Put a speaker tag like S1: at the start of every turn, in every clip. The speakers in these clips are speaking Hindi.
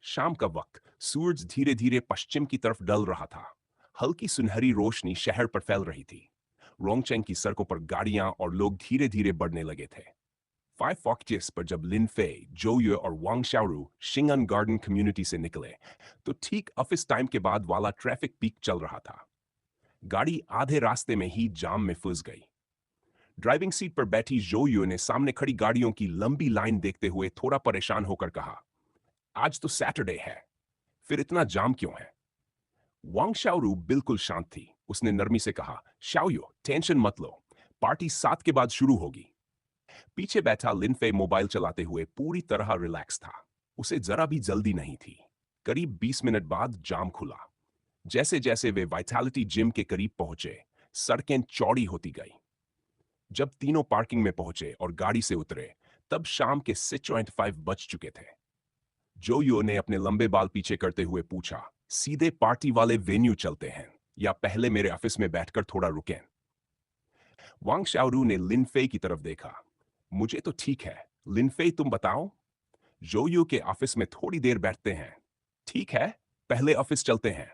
S1: शाम का वक्त सूरज धीरे धीरे पश्चिम की तरफ ढल रहा था। हल्की सुनहरी रोशनी शहर पर फैल रही थी। रोंगचेंग की सड़कों पर गाड़ियां और लोग धीरे धीरे बढ़ने लगे थे। फाइव फॉक्चेस पर जब लिन फे, जोयो और वांग शाओरू शिंगन गार्डन कम्युनिटी से निकले, तो ठीक ऑफिस टाइम के बाद वाला ट्रैफिक पीक चल रहा था। गाड़ी आधे रास्ते में ही जाम में फंस गई। ड्राइविंग सीट पर बैठी जोयो ने सामने खड़ी गाड़ियों की लंबी लाइन देखते हुए थोड़ा परेशान होकर कहा, आज तो सैटरडे है, फिर इतना जाम क्यों है? वांग शाओरू बिल्कुल शांत थी। उसने नरमी से कहा, शाओयो टेंशन मत लो, पार्टी 7 के बाद शुरू होगी। पीछे बैठा लिनफे मोबाइल चलाते हुए पूरी तरह रिलैक्स था। उसे जरा भी जल्दी नहीं थी। करीब 20 मिनट बाद जाम खुला। जैसे जैसे वे वाइटैलिटी जिम के करीब पहुंचे, सड़कें चौड़ी होती गई। जब तीनों पार्किंग में पहुंचे और गाड़ी से उतरे, तब शाम के 6:25 बज चुके थे। जोयो ने अपने लंबे बाल पीछे करते हुए पूछा, सीधे पार्टी वाले वेन्यू चलते हैं या पहले मेरे ऑफिस में बैठकर थोड़ा रुकें? वांग शाओरू ने लिनफे की तरफ देखा। मुझे तो ठीक है, लिनफे तुम बताओ। जोयो के ऑफिस में थोड़ी देर बैठते हैं। ठीक है, पहले ऑफिस चलते हैं।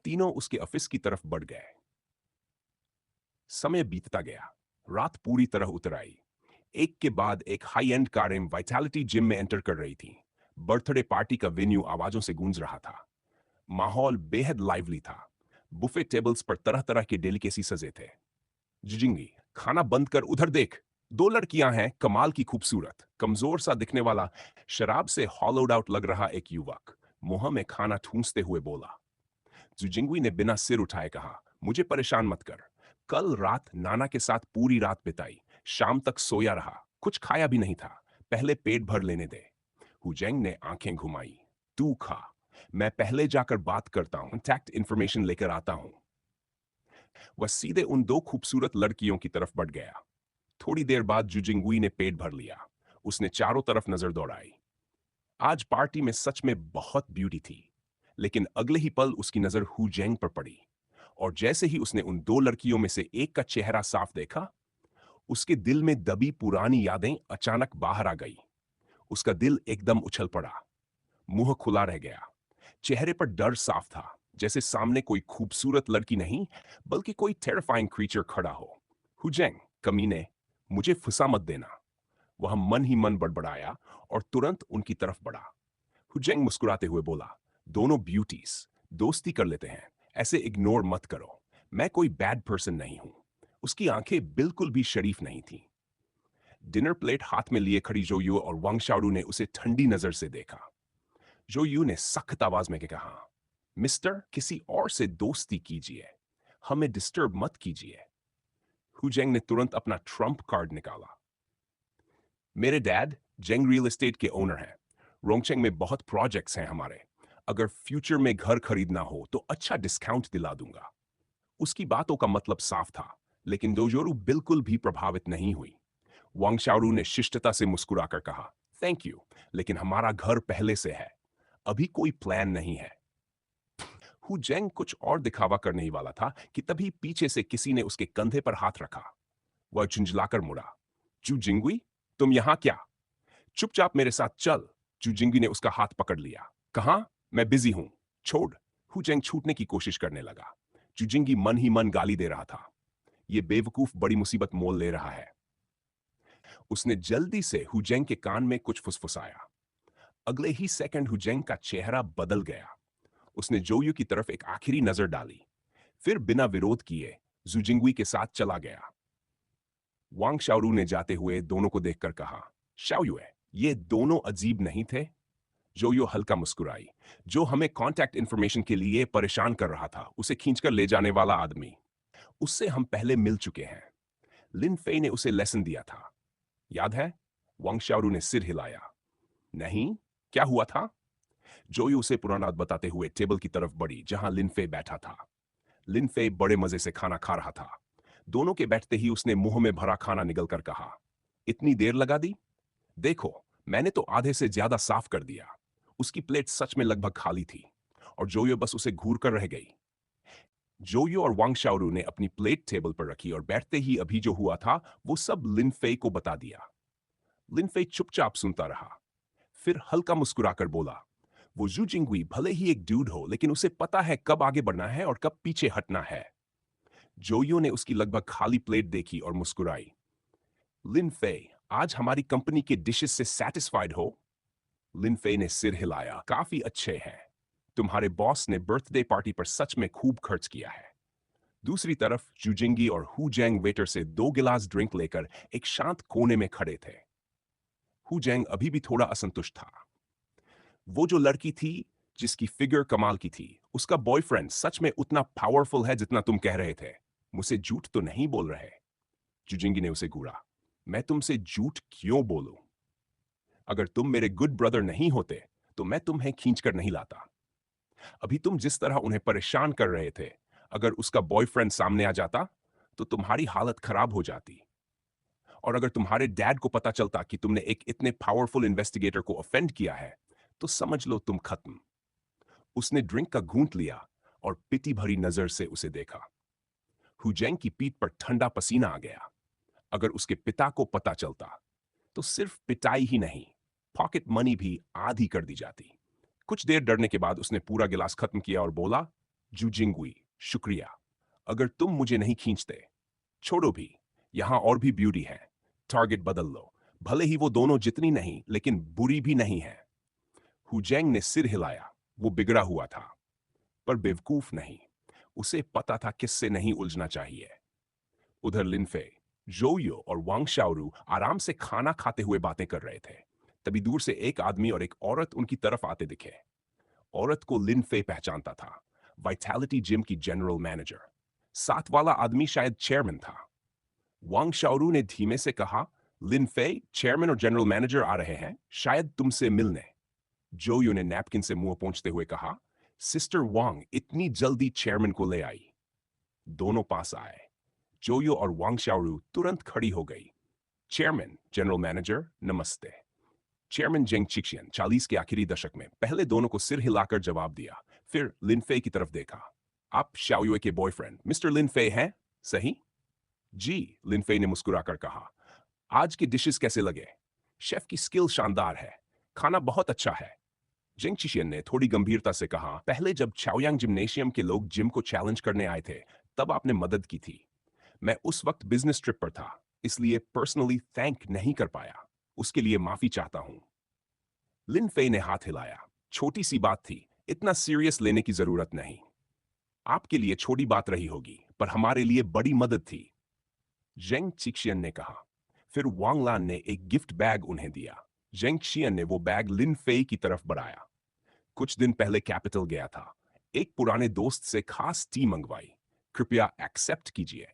S1: तीनों उसके ऑफिस की तरफ बढ़ गए। समय बीतता गया। रात पूरी तरह उतर आई। एक के बाद एक हाई एंड कारें वाइटैलिटी जिम में एंटर कर रही थी। बर्थडे पार्टी का वेन्यू आवाजों से गूंज रहा था। माहौल बेहद लाइवली था। बुफे टेबल्स पर तरह तरह के डेलिकेसी सजे थे। जिजिंगी, खाना बंद कर उधर देख। दो लड़कियां हैं, कमाल की खूबसूरत, कमजोर सा दिखने वाला, शराब से हॉलोड आउट लग रहा एक युवक मुंह में खाना ठूंसते हुए बोला। जुजिंगवी ने बिना सिर उठाए कहा, मुझे परेशान मत कर। कल रात नाना के साथ पूरी रात बिताई, शाम तक सोया रहा, कुछ खाया भी नहीं था। पहले पेट भर लेने दे। हुजैंग ने आंखें घुमाई। तू खा, मैं पहले जाकर बात करता हूं, कॉन्टैक्ट इंफॉर्मेशन लेकर आता हूं। वह सीधे उन दो खूबसूरत लड़कियों की तरफ बढ़ गया। थोड़ी देर बाद जुजिंगुई ने पेट भर लिया। उसने चारों तरफ नजर दौड़ाई। आज पार्टी में सच में बहुत ब्यूटी थी। लेकिन अगले ही पल उसकी नजर हुजैंग पर पड़ी। और जैसे ही उसने उन दो लड़कियों में से एक का चेहरा साफ देखा, उसके दिल में दबी पुरानी यादें अचानक बाहर आ गई। उसका दिल एकदम उछल पड़ा। मुंह खुला रह गया। चेहरे पर डर साफ था, जैसे सामने कोई खूबसूरत लड़की नहीं, बल्कि कोई टेरिफाइंग क्रीचर खड़ा हो। हुजैंग, कमीने, मुझे फंसा मत देना। वह मन ही मन बड़बड़ाया और तुरंत उनकी तरफ बढ़ा। हुजैंग मुस्कुराते हुए बोला, दोनों ब्यूटीज, दोस्ती कर लेते हैं, ऐसे इग्नोर मत करो। मैं कोई बैड पर्सन नहीं हूं। उसकी आंखें बिल्कुल भी शरीफ नहीं थी। डिनर प्लेट हाथ में लिए खड़ी जोयू और वांग शाओरू ने उसे ठंडी नजर से देखा। जोयू ने सख्त आवाज में कहा, मिस्टर, किसी और से दोस्ती कीजिए, हमें डिस्टर्ब मत कीजिए। हुजैंग ने तुरंत अपना ट्रम्प कार्ड निकाला। मेरे डैड जेंग रियल एस्टेट के ओनर हैं। रोंगचेंग में बहुत प्रोजेक्ट्स हैं हमारे। अगर फ्यूचर में घर खरीदना हो तो अच्छा डिस्काउंट दिला दूंगा। उसकी बातों का मतलब साफ था, लेकिन दोजोरू बिल्कुल भी प्रभावित नहीं हुई। वांग शाओरू ने शिष्टता से मुस्कुराकर कहा, थैंक यू, लेकिन हमारा घर पहले से है, अभी कोई प्लान नहीं है। हुजैंग कुछ और दिखावा करने ही वाला था कि तभी पीछे से किसी ने उसके कंधे पर हाथ रखा। वह झुंझलाकर मुड़ा। जू जिंगुई, तुम यहां क्या? चुपचाप मेरे साथ चल। जू जिंगुई ने उसका हाथ पकड़ लिया। कहां? मैं बिजी हूं, छोड़। हुजैंग छूटने की कोशिश करने लगा। जुजिंगी मन ही मन गाली दे रहा था। ये बेवकूफ बड़ी मुसीबत मोल ले रहा है। उसने जल्दी से हुजैंग के कान में कुछ फुसफुसाया। अगले ही सेकंड हुजैंग का चेहरा बदल गया। उसने जोयू की तरफ एक आखिरी नजर डाली, फिर बिना विरोध किए जुजिंगुई के साथ चला गया। वांग शाओरू ने जाते हुए दोनों को देखकर कहा, शाओयुए, ये दोनों अजीब नहीं थे? जोयो हल्का मुस्कुराई। जो हमें कांटेक्ट इंफॉर्मेशन के लिए परेशान कर रहा था, उसे खींचकर ले जाने वाला आदमी, उससे हम पहले मिल चुके हैं। लिन फेई ने उसे लेसन दिया था, याद है? वांग शाओरू ने सिर हिलाया। नहीं, क्या हुआ था? जोयो उसे पुराना बताते हुए टेबल की तरफ बढ़ी जहां लिनफे बैठा था। लिनफे बड़े मजे से खाना खा रहा था। दोनों के बैठते ही उसने मुंह में भरा खाना निगलकर कहा, इतनी देर लगा दी? देखो, मैंने तो आधे से ज्यादा साफ कर दिया। उसकी प्लेट सच में लगभग खाली थी और जोयो बस उसे घूर कर रह गई। जोयो और वांग शाओरू ने अपनी प्लेट टेबल पर रखी और बैठते ही अभी जो हुआ था वो सब लिनफे को बता दिया। लिनफे चुपचाप सुनता रहा, फिर हल्का मुस्कुराकर बोला, वो जू जिंगुई भले ही एक डूड हो, लेकिन उसे पता है कब आगे बढ़ना है और कब पीछे हटना है। जोयो ने उसकी लगभग खाली प्लेट देखी और मुस्कुराई। लिन फे, आज हमारी कंपनी के डिशेस से सैटिस्फाइड हो? लिन फे ने सिर हिलाया। काफी अच्छे हैं। तुम्हारे बॉस ने बर्थडे पार्टी पर सच में खूब खर्च किया है। दूसरी तरफ जुजिंगी और हुजैंग वेटर से 2 गिलास ड्रिंक लेकर एक शांत कोने में खड़े थे। हुजैंग अभी भी थोड़ा असंतुष्ट था। वो जो लड़की थी, जिसकी फिगर कमाल की थी, उसका बॉयफ्रेंड सच में उतना पावरफुल है जितना तुम कह रहे थे? मुझसे झूठ तो नहीं बोल रहे? जुजिंगी ने उसे घूरा। मैं तुमसे झूठ क्यों बोलूं? अगर तुम मेरे गुड ब्रदर नहीं होते तो मैं तुम्हें खींच कर नहीं लाता। अभी तुम जिस तरह उन्हें परेशान कर रहे थे, अगर उसका बॉयफ्रेंड सामने आ जाता तो तुम्हारी हालत खराब हो जाती। और अगर तुम्हारे डैड को पता चलता कि तुमने एक इतने पावरफुल इन्वेस्टिगेटर को ऑफेंड किया है, तो समझ लो तुम खत्म। उसने ड्रिंक का घूंट लिया और पिटी भरी नजर से उसे देखा। हुजैंग की पीठ पर ठंडा पसीना आ गया। अगर उसके पिता को पता चलता तो सिर्फ पिटाई ही नहीं, पॉकेट मनी भी आधी कर दी जाती। कुछ देर डरने के बाद उसने पूरा गिलास खत्म किया और बोला, जूजिंगुई, शुक्रिया। अगर तुम मुझे नहीं खींचते, छोड़ो भी, यहां और भी ब्यूटी है। टारगेट बदल लो। भले ही वो दोनों जितनी नहीं, लेकिन बुरी भी नहीं है। हुजैंग ने सिर हिलाया। वो बिगड़ा हुआ था, पर बेवकूफ नहीं। उसे पता था किससे नहीं उलझना चाहिए। उधर लिनफे, जोयो और वांग शाओरू आराम से खाना खाते हुए बातें कर रहे थे। तभी दूर से एक आदमी और एक औरत उनकी तरफ आते दिखे। औरत को लिनफे पहचानता था, वाइटैलिटी जिम की जनरल मैनेजर। साथ वाला आदमी शायद चेयरमैन था। वांग शाओरू ने धीमे से कहा, लिनफे, चेयरमैन और जनरल मैनेजर आ रहे हैं, शायद तुमसे मिलने। जोयो ने नैपकिन से मुंह पोंछते हुए कहा, सिस्टर वांग इतनी जल्दी चेयरमैन को ले आई? दोनों पास आए। जोयो और वांग शाओरू तुरंत खड़ी हो गई। चेयरमैन, जनरल मैनेजर, नमस्ते। चेयरमैन जेंग चिक्शियन 40 के आखिरी दशक में पहले दोनों को सिर हिलाकर जवाब दिया, फिर लिनफे की तरफ देखा। आप शाओयुए के बॉयफ्रेंड मिस्टर लिनफे हैं, सही? जी, लिनफे ने मुस्कुराकर कहा। आज के डिशेस कैसे लगे? शेफ की स्किल शानदार है। खाना बहुत अच्छा है। जेंग चिशियन ने थोड़ी गंभीरता से कहा, पहले जब चाओयांग जिम्नेशियम के लोग जिम को चैलेंज करने आए थे, तब आपने मदद की थी। मैं उस वक्त बिजनेस ट्रिप पर था, इसलिए पर्सनली थैंक नहीं कर पाया। उसके लिए माफी चाहता हूं। लिन फे ने हाथ हिलाया। छोटी सी बात थी, इतना सीरियस लेने की जरूरत नहीं। आपके लिए छोटी बात रही होगी, पर हमारे लिए बड़ी मदद थी। जेंग चिक्शियन ने कहा। फिर वांग लान ने एक गिफ्ट बैग उन्हें दिया। जेंग शियन ने वो बैग लिन फे की तरफ बढ़ाया। कुछ दिन पहले कैपिटल गया था। एक पुराने दोस्त से खास टी मंगवाई। कृपया एक्सेप्ट कीजिए।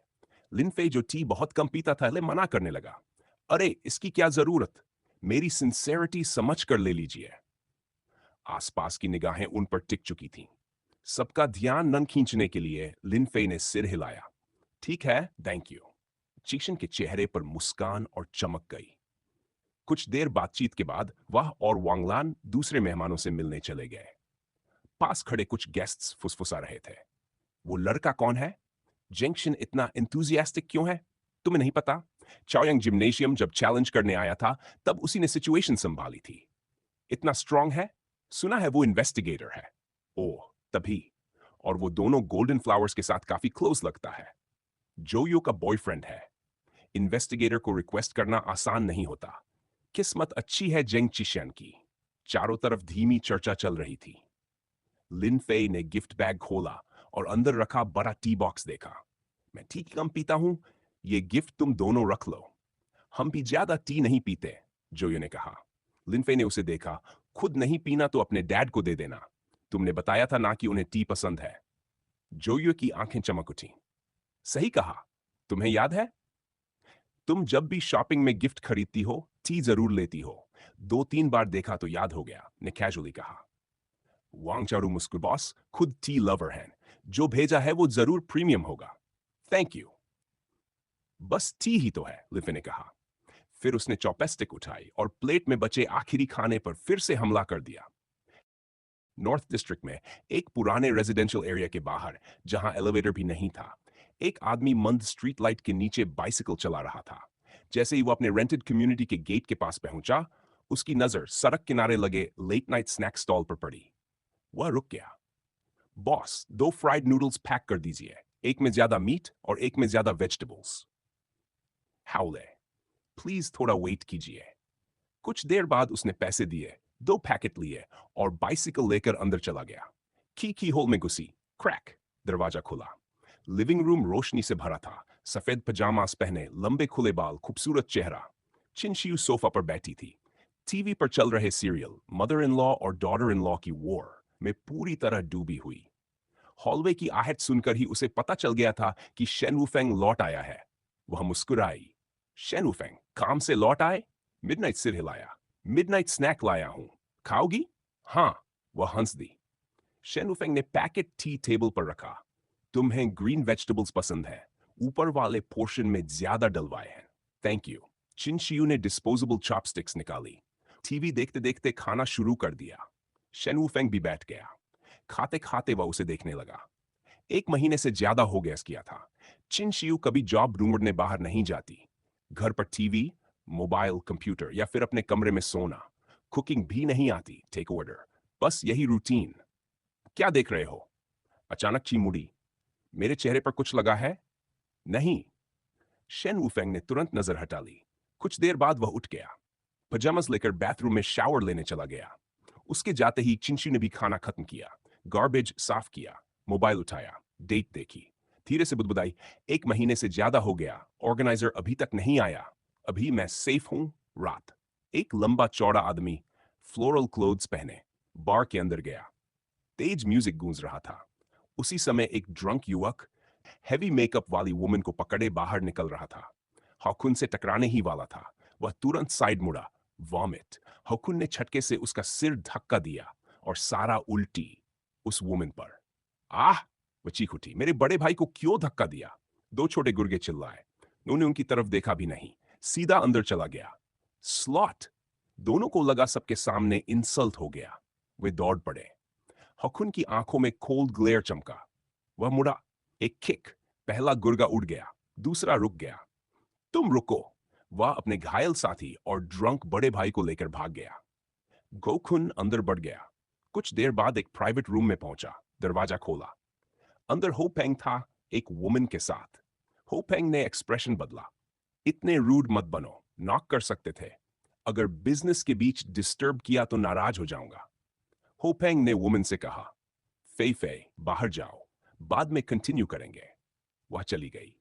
S1: लिनफे जो टी बहुत कम पीता था, ले मना करने लगा। अरे इसकी क्या जरूरत? मेरी सिंसेरिटी समझ कर ले लीजिए। आसपास की निगाहें उन पर टिक चुकी थीं। सबका ध्यान न खींचने के लिए लिनफे ने सिर हिलाया। ठीक है, थैंक यू। चीशन के चेहरे पर मुस्कान और चमक गई। कुछ देर बातचीत के बाद वह और वांगलान दूसरे मेहमानों से मिलने चले गए। पास खड़े कुछ गेस्ट्स फुसफुसा रहे थे। वो लड़का कौन है? जेंक्शन इतना इंथुजियास्टिक क्यों है? तुम्हें नहीं पता? चाओयांग जिम्नेशियम जब चैलेंज करने आया था, तब उसी ने सिचुएशन संभाली थी। इतना स्ट्रांग है? सुना है वो इन्वेस्टिगेटर है। ओह, तभी। और वो दोनों गोल्डन फ्लावर्स के साथ काफी क्लोज लगता है। जोयो का बॉयफ्रेंड है। इन्वेस्टिगेटर को रिक्वेस्ट करना आसान नहीं होता। किस्मत अच्छी है जेंग चिशियन की। चारों तरफ धीमी चर्चा चल रही थी। लिन फे ने गिफ्ट बैग खोला और अंदर रखा बड़ा टी बॉक्स देखा। मैं टी कम पीता हूं, ये गिफ्ट तुम दोनों रख लो। हम भी ज्यादा टी नहीं पीते, जोयो ने कहा। लिनफे ने उसे देखा। खुद नहीं पीना तो अपने डैड को दे देना। तुमने बताया था ना कि उन्हें टी पसंद है। जोयो की आंखें चमक उठी। सही कहा। तुम्हें याद है, तुम जब भी शॉपिंग में गिफ्ट खरीदती हो, टी जरूर लेती हो। 2-3 बार देखा तो याद हो गया, ने कैजुअली कहा। वांग चारू मुस्कुर, बॉस खुद टी लवर हैं। जो भेजा है वो जरूर प्रीमियम होगा। Thank you. बस टी ही तो है, लिफे ने कहा। फिर उसने चॉपस्टिक उठाई और प्लेट में बचे आखिरी खाने पर फिर से हमला कर दिया। नॉर्थ डिस्ट्रिक्ट में एक पुराने रेजिडेंशियल एरिया के बाहर, जहां एलिवेटर भी नहीं था, एक आदमी मंद स्ट्रीट लाइट के नीचे बाइसिकल चला रहा था। जैसे ही वो अपने रेंटेड कम्युनिटी के गेट के पास पहुंचा, उसकी नजर सड़क किनारे लगे लेट नाइट स्नैक स्टॉल पर पड़ी। वह रुक गया। बॉस, 2 फ्राइड नूडल्स पैक कर दीजिए, एक में ज्यादा मीट और एक में ज्यादा वेजिटेबल्स। हाउले, प्लीज थोड़ा वेट कीजिए। कुछ देर बाद उसने पैसे दिए, 2 पैकेट लिए और बाइसिकल लेकर अंदर चला गया। की होल में घुसी, क्रैक, दरवाजा खुला। लिविंग रूम रोशनी से भरा था। सफेद पजामास पहने, लंबे खुले बाल, खूबसूरत चेहरा। चिंशियू सोफा पर बैठी थी। टीवी पर चल रहे सीरियल मदर इन लॉ और डॉटर इन लॉ की वॉर में पूरी तरह डूबी हुई। हॉलवे की आहट सुनकर ही उसे पता चल गया था कि शेन वुफेंग लौट आया है। वह मुस्कुराई। शेन वुफेंग काम से लौट आए? मिडनाइट सिर हिलाया। मिडनाइट स्नैक लाया हूं, खाओगी? हाँ, वह हंस दी। शेन वुफेंग ने पैकेट टी टेबल पर रखा। तुम्हें ग्रीन वेजिटेबल्स पसंद है, ऊपर वाले पोर्शन में ज्यादा डलवाए हैं। Thank you. चिनशियू ने डिस्पोजेबल चॉपस्टिक्स निकाली। टीवी देखते देखते खाना शुरू कर दिया। शेन वुफेंग भी बैठ गया। खाते खाते वह उसे देखने लगा। 1 महीने से ज्यादा हो गया किया था। चिनशियू कभी जॉब ढूंढने बाहर नहीं जाती। घर पर टीवी, मोबाइल, कंप्यूटर या फिर अपने कमरे में सोना। कुकिंग भी नहीं आती, टेक ऑर्डर, बस यही रूटीन। क्या देख रहे हो? अचानक ची मुड़ी। मेरे चेहरे पर कुछ लगा है? नहीं। शेन वुफेंग ने तुरंत नजर हटा ली। कुछ देर बाद वह उठ गया। पजामास लेकर बाथरूम में शावर लेने चला गया। उसके जाते ही चिंशी ने भी खाना खत्म किया, गार्बेज साफ किया, मोबाइल उठाया, डेट देखी, धीरे से बुदबुदाई, 1 महीने से ज्यादा हो गया, ऑर्गेनाइजर अभी तक नहीं आया, अभी मैं सेफ हूं। रात। एक लंबा चौड़ा आदमी फ्लोरल क्लोथ्स पहने बार के अंदर गया। तेज म्यूजिक गूंज रहा था। उसी समय एक ड्रंक युवक हैवी मेकअप वाली वुमन को पकड़े बाहर निकल रहा था। हॉकुन से टकराने ही वाला था। वह तुरंत साइड मुड़ा। वॉमिट। हॉकुन ने झटके से उसका सिर धक्का दिया और सारा उल्टी उस वुमन पर। आह! वह चीख उठी। मेरे बड़े भाई को क्यों धक्का दिया? 2 छोटे गुर्गे चिल्लाए। उन्होंने उनकी तरफ देखा भी नहीं, सीधा अंदर चला गया। स्लॉट! दोनों को लगा सबके सामने इंसल्ट हो गया। वे दौड़ पड़े। हॉकुन की आंखों में कोल्ड ग्लेयर चमका। वह मुड़ा। एक किक। पहला गुर्गा उड़ गया, दूसरा रुक गया। तुम रुको। वह अपने घायल साथी और ड्रंक बड़े भाई को लेकर भाग गया। गोखुन अंदर बढ़ गया। कुछ देर बाद एक प्राइवेट रूम में पहुंचा। दरवाजा खोला। अंदर होपेंग था, एक वुमन के साथ। होपेंग ने एक्सप्रेशन बदला। इतने रूड मत बनो, नॉक कर सकते थे। अगर बिजनेस के बीच डिस्टर्ब किया तो नाराज हो जाऊंगा। होपेंग ने वुमन से कहा, फे फे बाहर जाओ, बाद में कंटिन्यू करेंगे। वह चली गई।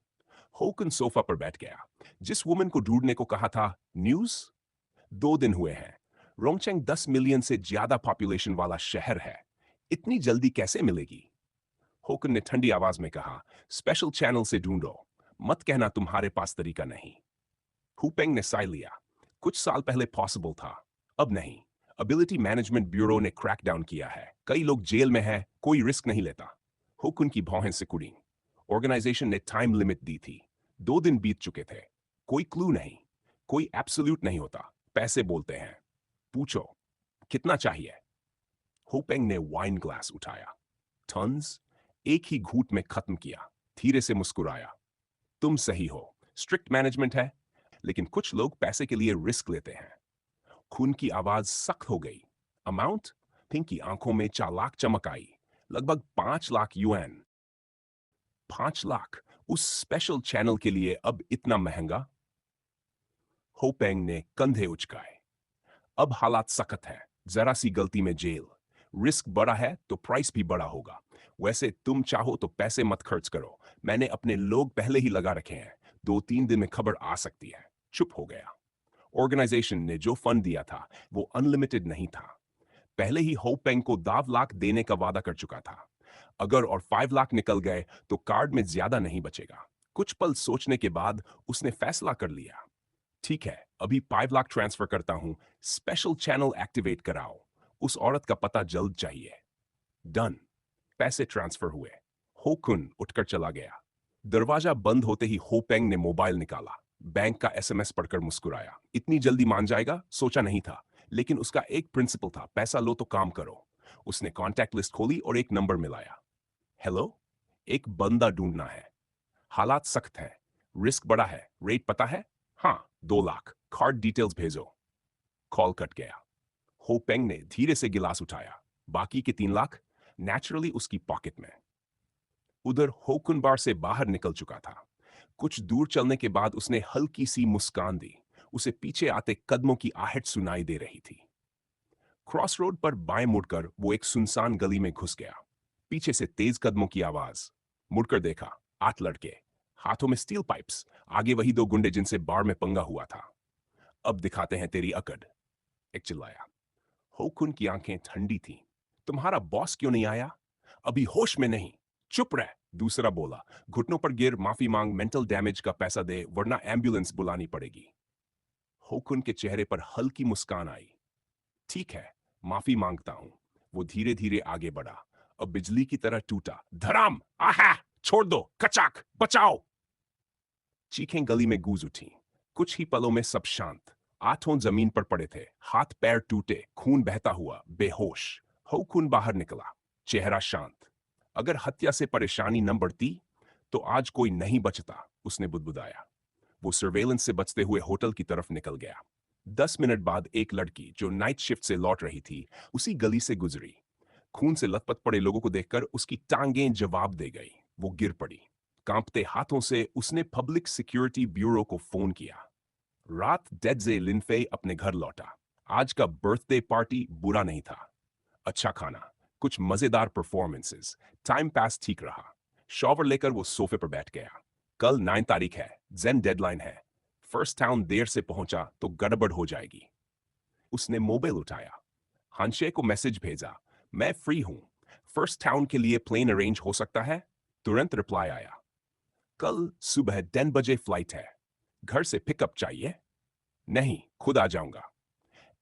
S1: होकन सोफा पर बैठ गया। जिस वुमन को ढूंढने को कहा था, न्यूज? 2 दिन हुए हैं। रोंगचेंग 10 मिलियन से ज्यादा पॉपुलेशन वाला शहर है। इतनी जल्दी कैसे मिलेगी? होकन ने ठंडी आवाज में कहा, स्पेशल चैनल से ढूंढो, मत कहना तुम्हारे पास तरीका नहीं। हुपेंग ने साय लिया। कुछ साल पहले पॉसिबल था, अब नहीं। एबिलिटी मैनेजमेंट ब्यूरो ने क्रैकडाउन किया है, कई लोग जेल में हैं, कोई रिस्क नहीं लेता। हुकुन की भौहें सिकुड़ी। ऑर्गेनाइजेशन ने टाइम लिमिट दी थी, 2 दिन बीत चुके थे। कोई क्लू नहीं, कोई एब्सोल्यूट नहीं होता। पैसे बोलते हैं। पूछो, कितना चाहिए? होपेंग ने वाइन ग्लास उठाया। टन्स। एक ही घूंट में खत्म किया। धीरे से मुस्कुराया। तुम सही हो, स्ट्रिक्ट मैनेजमेंट है, लेकिन कुछ लोग पैसे के लिए रिस्क लेते हैं। खून की आवाज सख्त हो गई। अमाउंट? पिंक की आंखों में चालाक चमक आई। लगभग 5 लाख युएन। 5 लाख उस स्पेशल चैनल के लिए अब इतना महंगा? होपेंग ने कंधे उचकाए। अब हालात सख्त है, जरा सी गलती में जेल। रिस्क बड़ा है तो प्राइस भी बड़ा होगा। वैसे तुम चाहो तो पैसे मत खर्च करो, मैंने अपने लोग पहले ही लगा रखे हैं, 2-3 दिन में खबर आ सकती है। चुप हो गया। ऑर्गेनाइजेशन ने जो फंड दिया था वो अनलिमिटेड नहीं था। पहले ही होपेंग को 10 लाख देने का वादा कर चुका था। अगर और 5 लाख निकल गए तो कार्ड में ज्यादा नहीं बचेगा। कुछ पल सोचने के बाद उसने फैसला कर लिया। ठीक है, अभी 5 लाख ट्रांसफर करता हूं, स्पेशल चैनल एक्टिवेट कराओ। उस औरत का पता जल्द चाहिए। डन। पैसे ट्रांसफर हुए। होकुन उठकर चला गया। दरवाजा बंद होते ही होपेंग ने मोबाइल निकाला। बैंक का एसएमएस पढ़कर मुस्कुराया। इतनी जल्दी मान जाएगा, सोचा नहीं था। लेकिन उसका एक प्रिंसिपल था, पैसा लो तो काम करो। उसने कॉन्टैक्ट लिस्ट खोली और एक नंबर मिलाया। हेलो, एक बंदा ढूंढना है। हालात सख्त है, रिस्क बड़ा है, रेट पता है? हाँ, 2 लाख, कार्ड डिटेल्स भेजो। कॉल कट गया। होपेंग ने धीरे से गिलास उठाया। बाकी के 3 लाख? नेचुरली उसकी पॉकेट में। उधर होकुनबार से बाहर निकल चुका था। कुछ दूर चलने के बाद उसने हल्की सी मुस्कान दी। उसे पीछे आते कदमों की आहट सुनाई दे रही थी। क्रॉस रोड पर बाएं मुड़कर वो एक सुनसान गली में घुस गया। पीछे से तेज कदमों की आवाज। मुड़कर देखा, 8 लड़के, हाथों में स्टील पाइप्स, आगे वही 2 गुंडे जिनसे बार में पंगा हुआ था। अब दिखाते हैं तेरी अकड़, एक चिल्लाया। होकुन की आंखें ठंडी थीं। तुम्हारा बॉस क्यों नहीं आया? अभी होश में नहीं। चुप रह, दूसरा बोला। घुटनों पर गिर माफी मांग, मेंटल डैमेज का पैसा दे वरना एम्बुलेंस बुलानी पड़ेगी। होकुन के चेहरे पर हल्की मुस्कान आई। ठीक है, माफी मांगता हूं। वो धीरे धीरे आगे बढ़ा। अब बिजली की तरह टूटा। धराम, आहा, छोड़ दो, कचाक, बचाओ। चीखें गली में गूंज उठी। कुछ ही पलों में सब शांत। आठों जमीन पर पड़े थे, हाथ पैर टूटे, खून बहता हुआ, बेहोश। होकुन बाहर निकला, चेहरा शांत। अगर हत्या से परेशानी न बढ़ती तो आज कोई नहीं बचता, उसने बुदबुदाया। वो सर्वेलेंस से बचते हुए होटल की तरफ निकल गया। 10 मिनट बाद एक लड़की जो नाइट शिफ्ट से लौट रही थी उसी गली से गुजरी। खून से लथपथ पड़े लोगों को देखकर उसकी टांगें जवाब दे गई। वो गिर पड़ी। कांपते हाथों से उसने पब्लिक सिक्योरिटी ब्यूरो को फोन किया। रात डेडजे लिनफे अपने घर लौटा। आज का बर्थडे पार्टी बुरा नहीं था। अच्छा खाना, कुछ मजेदार परफॉर्मेंसेस, टाइम पास ठीक रहा। शॉवर लेकर वो सोफे पर बैठ गया। कल 9 तारीख है, जेन डेडलाइन है। फर्स्ट टाउन देर से पहुंचा तो गड़बड़ हो जाएगी। उसने मोबाइल उठाया, हांशे को मैसेज भेजा, मैं फ्री हूं, फर्स्ट टाउन के लिए प्लेन अरेंज हो सकता है? तुरंत रिप्लाई आया, कल सुबह 10 बजे फ्लाइट है। घर से पिकअप चाहिए? नहीं, खुद आ जाऊंगा।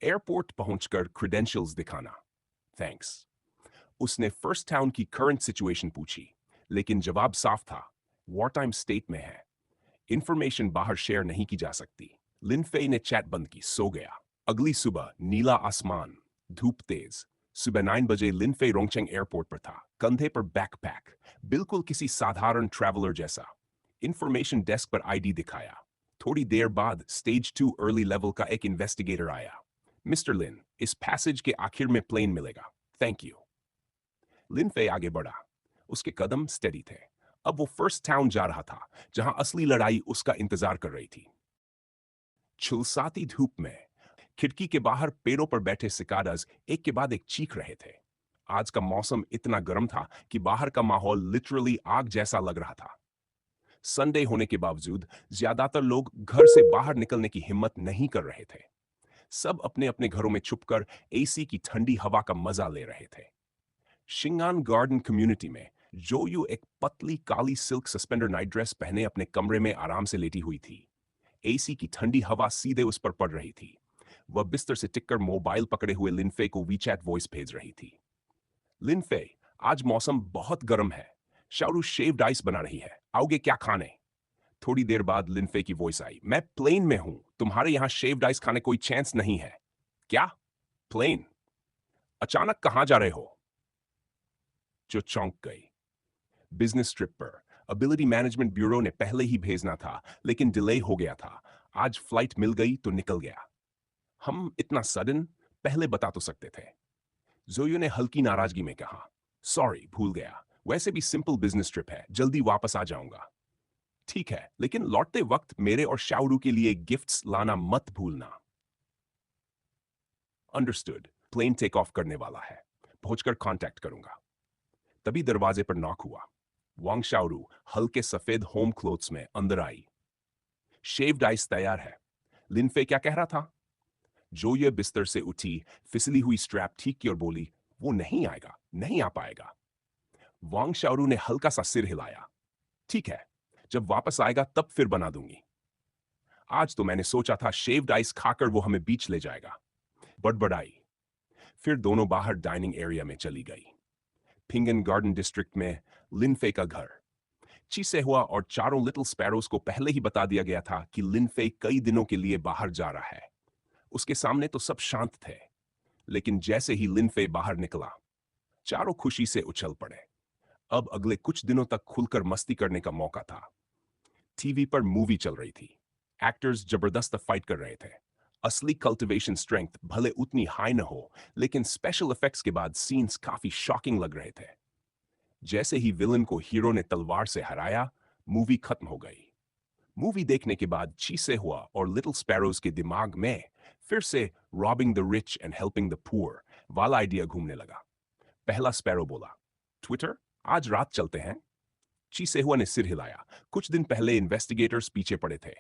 S1: एयरपोर्ट पहुंचकर क्रेडेंशियल्स दिखाना। थैंक्स। उसने फर्स्ट टाउन की करंट सिचुएशन पूछी, लेकिन जवाब साफ था, वॉर टाइम स्टेट में है। इंफॉर्मेशन बाहर शेयर नहीं की जा सकती। लिनफे ने चैट बंद की, सो गया। अगली सुबह नीला आसमान, धूप तेज। सुबह 9 बजे लिनफे रोंगचेंग एयरपोर्ट पर था, कंधे पर बैकपैक, बिल्कुल किसी साधारण ट्रैवलर जैसा। इंफॉर्मेशन डेस्क पर आईडी दिखाया। थोड़ी देर बाद स्टेज 2 अर्ली लेवल का एक इन्वेस्टिगेटर आया। मिस्टर लिन, इस पैसेज के आखिर में प्लेन मिलेगा, थैंक यू। लिनफे आगे बढ़ा। उसके कदम स्टेडी थे। अब वो फर्स्ट टाउन जा रहा था, जहां असली लड़ाई उसका इंतजार कर रही थी। झुलसाती धूप में खिड़की के बाहर पेड़ों पर बैठे सिकाडास एक के बाद एक चीख रहे थे। आज का मौसम इतना गर्म था कि बाहर का माहौल लिटरली आग जैसा लग रहा था। संडे होने के बावजूद ज्यादातर लोग घर से बाहर निकलने की हिम्मत नहीं कर रहे थे। सब अपने अपने घरों में छुपकर एसी की ठंडी हवा का मजा ले रहे थे। शिंगान गार्डन कम्युनिटी में जोयू एक पतली काली सिल्क सस्पेंडर नाइट ड्रेस पहने अपने कमरे में आराम से लेटी हुई थी। एसी की ठंडी हवा सीधे उस पर पड़ रही थी। वह बिस्तर से टिककर मोबाइल पकड़े हुए लिनफे को वीचैट वॉइस भेज रही थी। लिनफे, आज मौसम बहुत गर्म है। शारू शेव्ड आइस बना रही है, आओगे क्या खाने? थोड़ी देर बाद लिनफे की वॉइस आई, मैं प्लेन में हूं, तुम्हारे यहां शेव्ड आइस खाने कोई चांस नहीं है। क्या? प्लेन? अचानक कहां जा रहे हो? जो चौंक गई। बिजनेस ट्रिप पर। एबिलिटी मैनेजमेंट ब्यूरो ने पहले ही भेजना था, लेकिन डिले हो गया था। आज फ्लाइट मिल गई तो निकल गया। हम इतना सडन पहले बता तो सकते थे। जोयो ने हल्की नाराजगी में कहा, सॉरी, भूल गया। वैसे भी सिंपल बिजनेस ट्रिप है, जल्दी वापस आ जाऊंगा। ठीक है, लेकिन लौटते वक्त मेरे और शाओरू के लिए गिफ्ट्स लाना मत भूलना। अंडरस्टूड। प्लेन टेक ऑफ करने वाला है, पहुंचकर कांटेक्ट करूंगा। तभी दरवाजे पर नॉक हुआ। वांग शाओरू हल्के सफेद होम क्लोथ्स में अंदर आई। शेव्ड आइस तैयार है। लिनफे क्या कह रहा था? जो ये बिस्तर से उठी, फिसली हुई स्ट्रैप ठीक की और बोली, वो नहीं आएगा, नहीं आ पाएगा। वांग शाओरू ने हल्का सा सिर हिलाया। ठीक है, जब वापस आएगा तब फिर बना दूंगी। आज तो मैंने सोचा था शेव्ड आइस खाकर वो हमें बीच ले जाएगा। बड़बड़ाई। फिर दोनों बाहर डाइनिंग एरिया में चली गई। फिंगन गार्डन डिस्ट्रिक्ट में लिनफे का घर। चीसे हुआ और चारों लिटिल स्पैरोज को पहले ही बता दिया गया था कि लिनफे कई दिनों के लिए बाहर जा रहा है। उसके सामने तो सब शांत थे, लेकिन जैसे ही लिनफे बाहर निकला, चारों खुशी से उछल पड़े। अब अगले कुछ दिनों तक खुलकर मस्ती करने का मौका था। टीवी पर मूवी चल रही थी। एक्टर्स जबरदस्त फाइट कर रहे थे। असली कल्टिवेशन स्ट्रेंथ भले उतनी हाई न हो, लेकिन स्पेशल इफेक्ट्स के बाद सीन्स काफी शॉकिंग लग रहे थे। जैसे ही विलन को हीरो ने तलवार से हराया, मूवी खत्म हो गई। मूवी देखने के बाद चीसे हुआ और लिटिल स्पैरोज के दिमाग में फिर से robbing the rich and helping the poor वाला आइडिया घूमने लगा। पहला स्पैरो बोला, ट्विटर, आज रात चलते हैं। चीसे हुआ ने सिर हिलाया। कुछ दिन पहले इन्वेस्टिगेटर्स पीछे पड़े थे।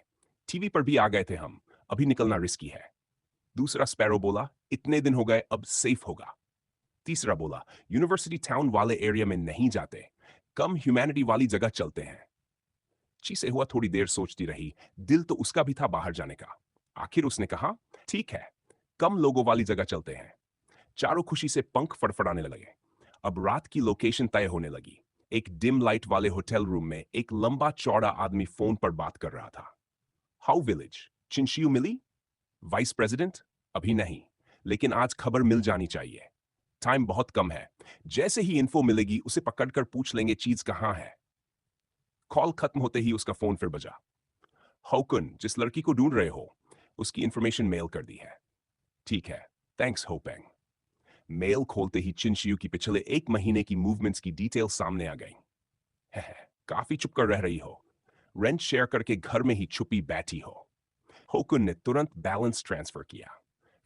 S1: टीवी पर भी आ गए थे हम। अभी निकलना रिस्की है। दूसरा स्पैरो बोला, इतने दिन हो गए, अब सेफ होगा। तीसरा बोला, यूनिवर्सिटी टाउन वाले एरिया में नहीं जाते, कम ह्यूमैनिटी वाली जगह चलते हैं। चीसे हुआ थोड़ी देर सोचती रही। दिल तो उसका भी था बाहर जाने का। आखिर उसने कहा, ठीक है, कम लोगों वाली जगह चलते हैं। चारों खुशी से पंख फड़फड़ाने लगे। अब रात की लोकेशन तय होने लगी। एक डिम लाइट वाले होटल रूम में एक लंबा चौड़ा आदमी फोन पर बात कर रहा था। हाउ विलेज, चिंशियू मिली? Vice president? अभी नहीं, लेकिन आज खबर मिल जानी चाहिए। टाइम बहुत कम है। जैसे ही इन्फो मिलेगी उसे पकड़कर पूछ लेंगे चीज कहां है। कॉल खत्म होते ही उसका फोन फिर बजा। होकुन, जिस लड़की को ढूंढ रहे हो, उसकी इंफॉर्मेशन मेल कर दी है। ठीक है, थैंक्स होपेंग। मेल खोलते ही चिंशियू की पिछले 1 महीने की मूवमेंट्स की डिटेल सामने आ गई। है, काफी चुप कर रह रही हो। रेंट शेयर करके घर में ही छुपी बैठी हो। होकुन ने तुरंत बैलेंस ट्रांसफर किया।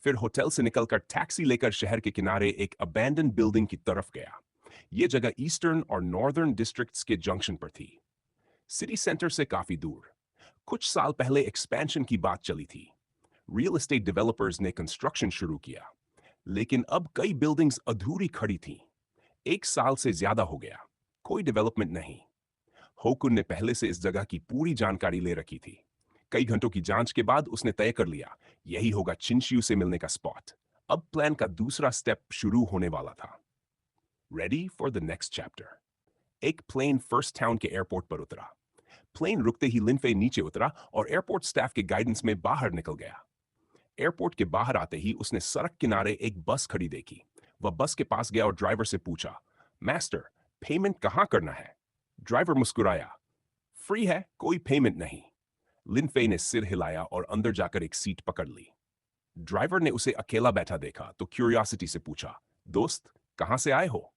S1: फिर होटल से निकलकर टैक्सी लेकर शहर के किनारे एक अबैंडन बिल्डिंग की तरफ गया। यह जगह ईस्टर्न और नॉर्दर्न डिस्ट्रिक्ट्स के जंक्शन पर थी, सिटी सेंटर से काफी दूर। कुछ साल पहले एक्सपेंशन की बात चली थी। रियल एस्टेट डेवलपर्स ने कंस्ट्रक्शन शुरू किया, लेकिन अब कई बिल्डिंग्स अधूरी खड़ी थीं। 1 साल से ज्यादा हो गया, कोई डेवलपमेंट नहीं। होकुन ने पहले से इस जगह की पूरी जानकारी ले रखी थी। कई घंटों की जांच के बाद उसने तय कर लिया, यही होगा चिंशियू से मिलने का स्पॉट। अब प्लान का दूसरा स्टेप शुरू होने वाला था। Ready for the next chapter. एक प्लेन फर्स्ट टाउन के एयरपोर्ट पर उतरा। प्लेन रुकते ही लिनफे नीचे उतरा और एयरपोर्ट स्टाफ के गाइडेंस में बाहर निकल गया। एयरपोर्ट के बाहर आते ही उसने सड़क किनारे एक बस खड़ी देखी। वह बस के पास गया और ड्राइवर से पूछा, मास्टर, पेमेंट कहाँ करना है? ड्राइवर मुस्कुराया, फ्री है, कोई पेमेंट नहीं। लिनफे ने सिर हिलाया और अंदर जाकर एक सीट पकड़ ली। ड्राइवर ने उसे अकेला बैठा देखा तो क्यूरियोसिटी से पूछा, दोस्त, कहां से आए हो?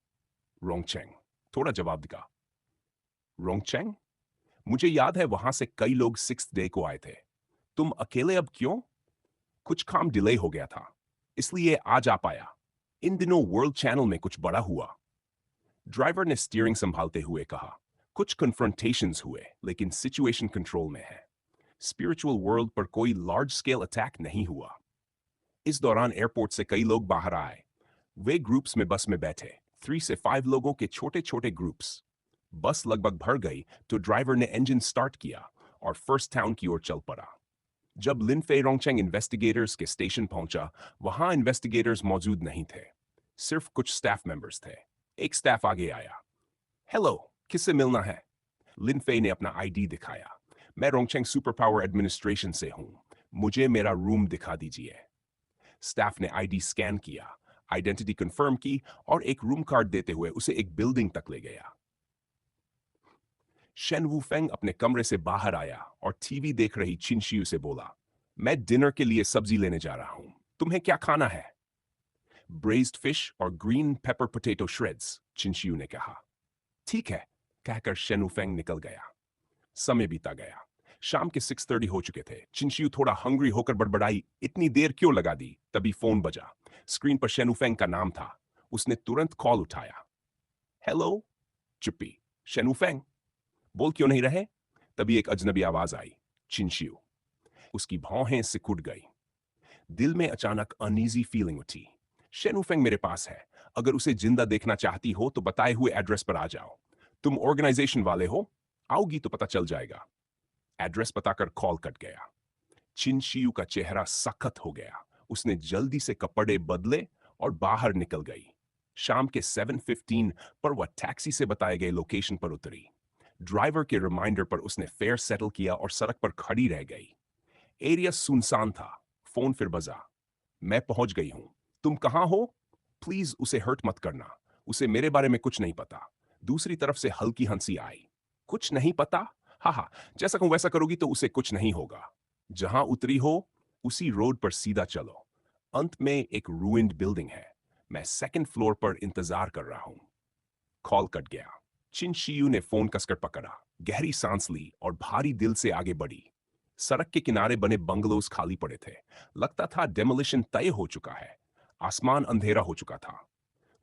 S1: रोंगचेंग, थोड़ा जवाब दिया। रोंगचेंग? मुझे याद है वहां से कई लोग 6th डे को आए थे। तुम अकेले अब क्यों? कुछ काम डिले हो गया था, इसलिए आज आ पाया। इन दिनों वर्ल्ड चैनल में कुछ बड़ा हुआ। ड्राइवर ने स्टीयरिंग संभालते हुए कहा, कुछ कन्फ्रंटेशंस हुए, लेकिन सिचुएशन कंट्रोल में है। स्पिरिचुअल वर्ल्ड पर कोई लार्ज स्केल अटैक नहीं हुआ। इस दौरान एयरपोर्ट से कई लोग बाहर आए। वे ग्रुप्स में बस में बैठे, 3 से 5 लोगों के छोटे छोटे ग्रुप्स। बस लगभग भर गई तो ड्राइवर ने इंजन स्टार्ट किया और फर्स्ट टाउन की ओर चल पड़ा। जब लिनफे रोंगचेंग इन्वेस्टिगेटर्स के स्टेशन पहुंचा, वहां इन्वेस्टिगेटर्स मौजूद नहीं थे, सिर्फ कुछ स्टाफ मेंबर्स थे। एक स्टाफ आगे आया। हेलो, किससे मिलना है? लिनफे ने अपना आईडी दिखाया। मैं रोंगचेंग सुपर पावर एडमिनिस्ट्रेशन से हूं, मुझे मेरा रूम दिखा दीजिए। स्टाफ ने आईडी स्कैन किया, आइडेंटिटी कंफर्म की और एक रूम कार्ड देते हुए उसे एक बिल्डिंग तक ले गया। शेन वुफेंग अपने कमरे से बाहर आया और टीवी देख रही चिंशियू से बोला, मैं डिनर के लिए सब्जी लेने जा रहा हूं, तुम्हें क्या खाना है? ब्रेज्ड फिश और ग्रीन पेपर पोटैटो श्रेड्स, चिंशियू ने कहा। ठीक है, कहकर शेन वुफेंग निकल गया। समय बीता गया। शाम के 6:30 हो चुके थे। चिंशियू थोड़ा हंग्री होकर बड़बड़ाई, इतनी देर क्यों लगा दी? तभी फोन बजा। स्क्रीन पर शेन वुफेंग का नाम था। उसने तुरंत कॉल उठाया। हेलो। चुप्पी। शेन वुफेंग, बोल क्यों नहीं रहे? तभी एक अजनबी आवाज आई, चिंशियू। उसकी भौहें सिकुड़ गई। दिल में अचानक अनईजी फीलिंग उठी। शेन वुफेंग मेरे पास है, अगर उसे जिंदा देखना चाहती हो तो बताए हुए एड्रेस पर आ जाओ। तुम ऑर्गेनाइजेशन वाले हो, आओगी तो पता चल जाएगा। एड्रेस बताकर कॉल कट गया। चिंशियू का चेहरा सख्त हो गया। उसने जल्दी से कपड़े बदले और बाहर निकल गई। शाम के 7:15 पर वह टैक्सी से बताए गए लोकेशन पर उतरी। ड्राइवर के रिमाइंडर पर उसने फेयर सेटल किया और सड़क पर खड़ी रह गई। एरिया सुनसान था। फोन फिर बजा। मैं पहुंच गई हूं, तुम कहां हो? प्लीज उसे हर्ट मत करना, उसे मेरे बारे में कुछ नहीं पता। दूसरी तरफ से हल्की हंसी आई। कुछ नहीं पता? हाँ हाँ, जैसा कहूं वैसा करोगी तो उसे कुछ नहीं होगा। जहां उतरी हो उसी रोड पर सीधा चलो। अंत में एक रूइंड बिल्डिंग है। मैं सेकंड फ्लोर पर इंतजार कर रहा हूं। कॉल कट गया। चिनशियू ने फोन कसकर पकड़ा, गहरी सांस ली और भारी दिल से आगे बढ़ी। सड़क के किनारे बने बंगलोज खाली पड़े थे। लगता था डेमोलिशन तय हो चुका है। आसमान अंधेरा हो चुका था।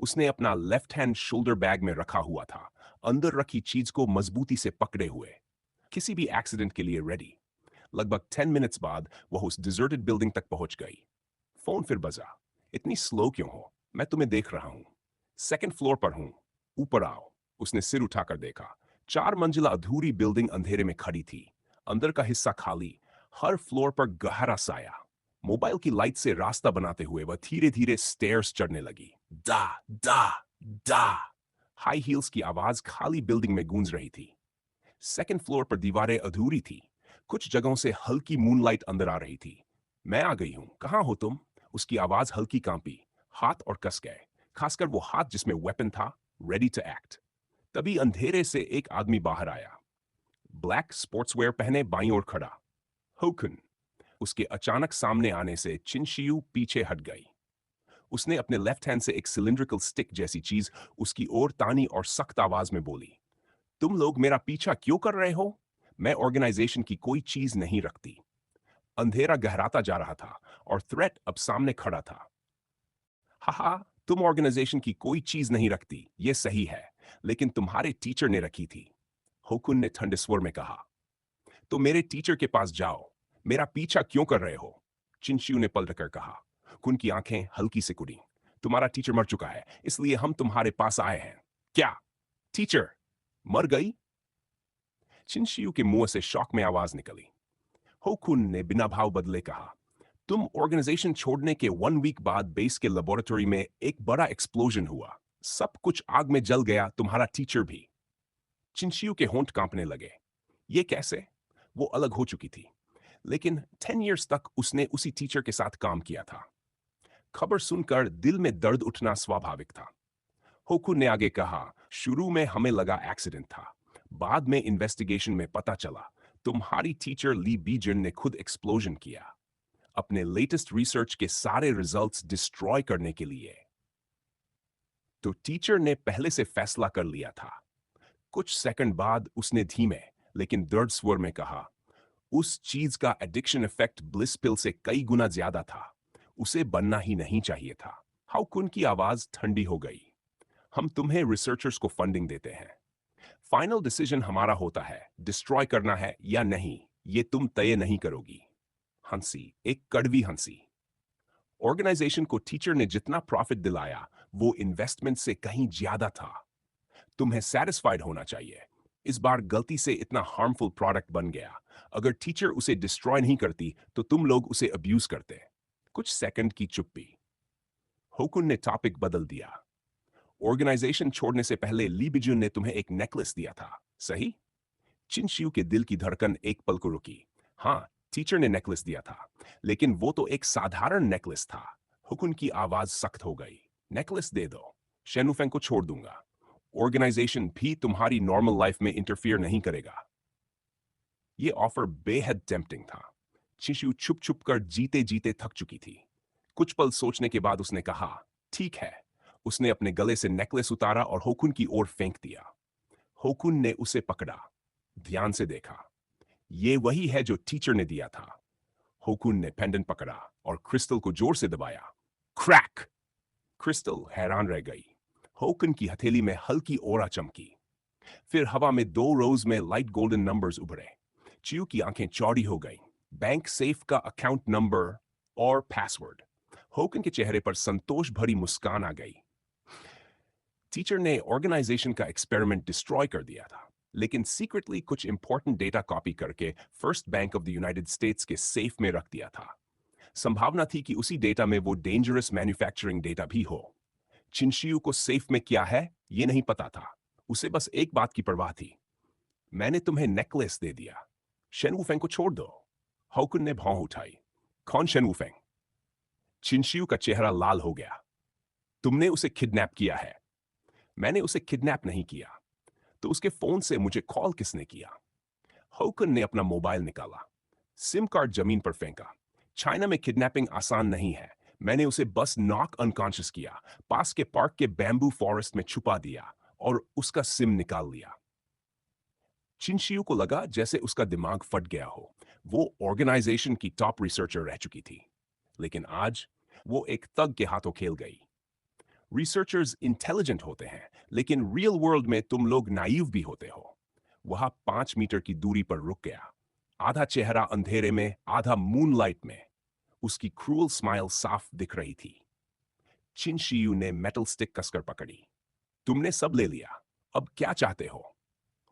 S1: उसने अपना लेफ्ट हैंड शोल्डर बैग में रखा हुआ था, अंदर रखी चीज को मजबूती से पकड़े हुए, किसी भी एक्सीडेंट के लिए रेडी। लगभग 10 मिनट्स बाद वह उस डिजर्टेड बिल्डिंग तक पहुंच गई। फोन फिर बजा। इतनी स्लो क्यों हो? मैं तुम्हें देख रहा हूं। सेकंड फ्लोर पर हूं। ऊपर आओ। उसने सिर उठाकर देखा। 4 मंजिला अधूरी बिल्डिंग अंधेरे में खड़ी थी। अंदर का हिस्सा खाली। हर फ्लोर पर गहरा साया। मोबाइल की लाइट से रास्ता बनाते हुए वह धीरे धीरे स्टेयर्स चढ़ने लगी। दा दा दा। हाई हील्स की आवाज खाली बिल्डिंग में गूंज रही थी। सेकंड फ्लोर पर दीवारें अधूरी थी। कुछ जगहों से हल्की मूनलाइट अंदर आ रही थी। मैं आ गई हूं, कहां हो तुम? उसकी आवाज हल्की कांपी। हाथ और कस गए, खासकर वो हाथ जिसमें वेपन था, रेडी टू एक्ट। तभी अंधेरे से एक आदमी बाहर आया। ब्लैक स्पोर्ट्सवेयर पहने बाईं ओर खड़ा। होकुन। उसके अचानक सामने आने से चिनशियू पीछे हट गई। उसने अपने लेफ्ट हैंड से एक सिलिंड्रिकल स्टिक जैसी चीज उसकी ओर तानी और सख्त आवाज में बोली, तुम लोग मेरा पीछा क्यों कर रहे हो? मैं ऑर्गेनाइजेशन की कोई चीज नहीं रखती। अंधेरा गहराता जा रहा था और थ्रेट अब सामने खड़ा था। हाहा, तुम ऑर्गेनाइजेशन की कोई चीज नहीं रखती, ये सही है, लेकिन तुम्हारे टीचर ने रखी थी। होकुन ने ठंडे स्वर में कहा। तो मेरे टीचर के पास जाओ। मेरा पीछा क्यों कर रहे हो? चिंशियू ने पलटकर कहा। कुन की आंखें हल्की से कुड़ी। तुम्हारा टीचर मर चुका है, इसलिए हम तुम्हारे पास आए हैं। क्या? टीचर मर गई? चिंशियू के मुंह से शॉक में आवाज निकली। होकुन ने बिना भाव बदले कहा, तुम ऑर्गेनाइजेशन छोड़ने के 1 वीक बाद बेस के लेबोरेटरी में एक बड़ा एक्सप्लोजन हुआ। सब कुछ आग में जल गया, तुम्हारा टीचर भी। चिंशियू के होंठ कांपने लगे। ये कैसे? वो अलग हो चुकी थी, लेकिन 10 इयर्स तक उसने उसी टीचर के साथ काम किया था। खबर सुनकर दिल में दर्द उठना स्वाभाविक था। होकू ने आगे कहा, शुरू में हमें लगा एक्सीडेंट था। बाद में इन्वेस्टिगेशन में पता चला तुम्हारी टीचर ली बीजन ने खुद एक्सप्लोजन किया, अपने लेटेस्ट रिसर्च के सारे रिजल्ट्स डिस्ट्रॉय करने के लिए। तो टीचर ने पहले से फैसला कर लिया था। कुछ सेकंड बाद उसने धीमे लेकिन दृढ़ स्वर में कहा, उस चीज का एडिक्शन इफेक्ट ब्लिस पिल से कई गुना ज्यादा था। उसे बनना ही नहीं चाहिए था। हाउकुन की आवाज ठंडी हो गई। हम तुम्हें रिसर्चर्स को फंडिंग देते हैं। फाइनल डिसीजन हमारा होता है, डिस्ट्रॉय करना है या नहीं, ये तुम तय नहीं करोगी। हंसी, एक कड़वी हंसी। ऑर्गेनाइजेशन को टीचर ने जितना प्रॉफिट दिलाया, वो इन्वेस्टमेंट से कहीं ज्यादा था। तुम्हें सेटिस्फाइड होना चाहिए। इस बार गलती से इतना हार्मफुल प्रोडक्ट बन गया। अगर टीचर उसे डिस्ट्रॉय नहीं करती तो तुम लोग उसे अब्यूज करते। कुछ सेकंड की चुप्पी। होकुन ने टॉपिक बदल दिया। ऑर्गेनाइजेशन छोड़ने से पहले ली बिजुन ने तुम्हें एक नेकलेस दिया था, सही? चिनशियू के दिल की धड़कन एक पल को रुकी। हाँ, टीचर ने नेकलेस दिया था, लेकिन वो तो एक साधारण नेकलेस था। हुकुन की आवाज सख्त हो गई। नेकलेस दे दो, शेनुफेंग को छोड़ दूंगा। ऑर्गेनाइजेशन भी तुम्हारी नॉर्मल लाइफ में इंटरफियर नहीं करेगा। ये ऑफर बेहद टेम्पटिंग था। चिशु छुप छुप कर जीते जीते थक चुकी थी। कुछ पल सोचने के बाद उसने कहा, ठीक है। उसने अपने गले से नेकलेस उतारा और होकुन की ओर फेंक दिया। होकुन ने उसे पकड़ा, ध्यान से देखा। ये वही है जो टीचर ने दिया था। होकुन ने पेंडेंट पकड़ा और क्रिस्टल को जोर से दबाया। क्रैक! क्रिस्टल हैरान रह गई। होकुन की हथेली में हल्की ओरा चमकी। फिर हवा में 2 रोज में लाइट गोल्डन नंबर्स उभरे। चियू की आंखें चौड़ी हो गईं। बैंक सेफ का अकाउंट नंबर और पासवर्ड। होकन के चेहरे पर संतोष भरी मुस्कान आ गई। टीचर ने ऑर्गेनाइजेशन का एक्सपेरिमेंट डिस्ट्रॉय कर दिया था, लेकिन सीक्रेटली कुछ इंपॉर्टेंट डेटा कॉपी करके first bank of the United states के सेफ में रख दिया था। संभावना थी कि उसी डेटा में वो डेंजरस मैन्युफैक्चरिंग डेटा भी हो। चिनशियू को सेफ में क्या है, ये नहीं पता था। उसे बस एक बात की परवाह थी। मैंने तुम्हें नेकलेस दे दिया, शेनवुफेंग को छोड़ दो। हाउकुन ने भौं उठाई। कौन शेनवुफेंग? चिनशियू का चेहरा लाल हो गया। तुमने उसे किडनैप किया है। मैंने उसे किडनैप नहीं किया। तो उसके फोन से मुझे कॉल किसने किया? हाउकुन ने अपना मोबाइल निकाला, सिम कार्ड जमीन पर फेंका। चाइना में किडनैपिंग आसान नहीं है। मैंने उसे बस नॉक अनकॉन्शियस किया, पास के पार्क के बैम्बू फॉरेस्ट में छुपा दिया और उसका सिम निकाल लिया। चिनशियू को लगा जैसे उसका दिमाग फट गया हो। वो ऑर्गेनाइजेशन की टॉप रिसर्चर रह चुकी थी, लेकिन आज वो एक तग के हाथों खेल गई। रिसर्चर्स इंटेलिजेंट होते हैं, लेकिन रियल वर्ल्ड में तुम लोग नाइव भी होते हो। वह 5 मीटर की दूरी पर रुक गया, आधा चेहरा अंधेरे में, आधा मूनलाइट में। उसकी क्रूअल स्माइल साफ दिख रही थी। चिनशियू ने मेटल स्टिक कसकर पकड़ी। तुमने सब ले लिया, अब क्या चाहते हो?